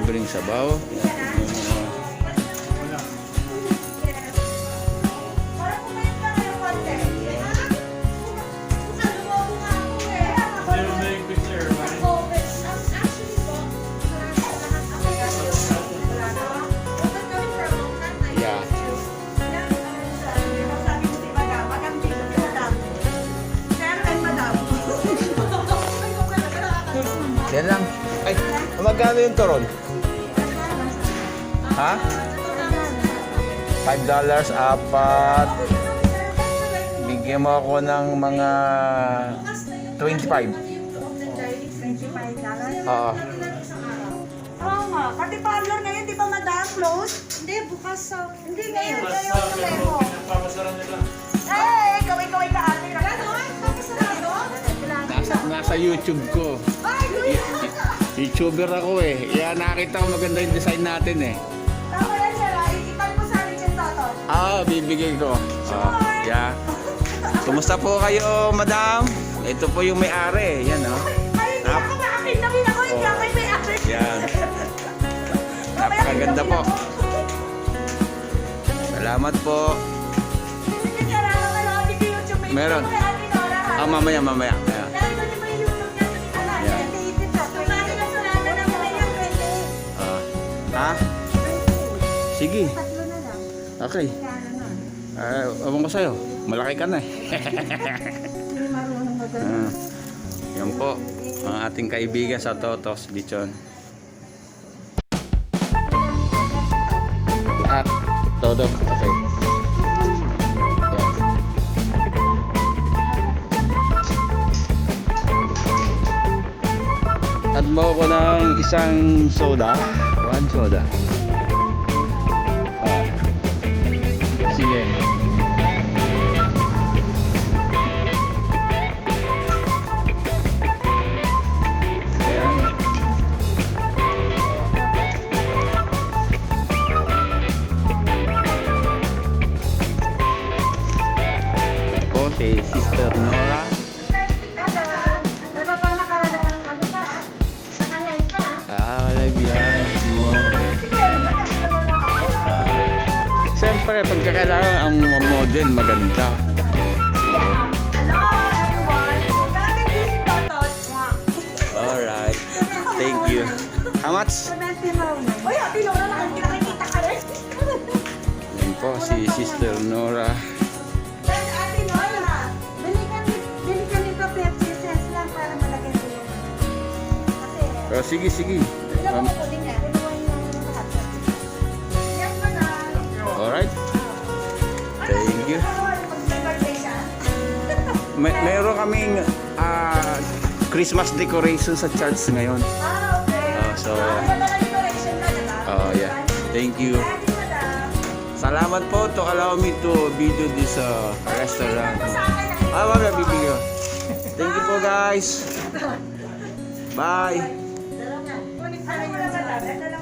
Libreng sabaw. Yan lang. Ay, magkano yung turon? Ha? $5, apat. Bigyan mo ako ng mga 25. Oo. Oo nga. Pati parlor ngayon, di ba madam? Close? Hindi, bukas sa... Hindi ngayon. Ngayon yung lemo. Eh, ikaw ka ate. Gano'n? Papasarado? Nasa YouTube ko. Ay, kuya! YouTuber ako eh. Kaya nakita ko maganda yung design natin eh. Tama yan siya. Ipan mo sa amin yung toton. Bibigay ko. Yeah. Kumusta po kayo, madam? Ito po yung may-ari. Yan, oh. Ay, hindi ako Salamat po. Meron. Mamaya. Ayan. Ha? Sige. Tatlo na lang. Okay. Ewan ko sa'yo. Malaki ka na eh. Hindi marunong magano. Yan po. Ang ating kaibigan sa Totos, Bichon. Todo. Okay. Add mo ko ng isang soda. One soda. Sige. Ayan. Ako si Sister Nora. Live yan. Siyempre, pagkakailangan ang model maganda. Alright. Thank you. How much? Uy, Ate Lola, nakikita ka rin. Yan po si Sister Nora. Ate Lola, bili ka nito 50 cents lang para malagay ko yung kasi Sige. ilan mo kunin niya? Inuwan yung lahat. Yes, madam. Alright. Thank you. Pag nag-birthday siya. Meron kaming Christmas decoration sa church ngayon. Okay. So, Wala na decoration na, diba? yeah. Thank you. Thank you, madam. Salamat po to allow me to video this restaurant. Mamaya bibigyan. Thank you po guys. Bye. Kunin ka na yung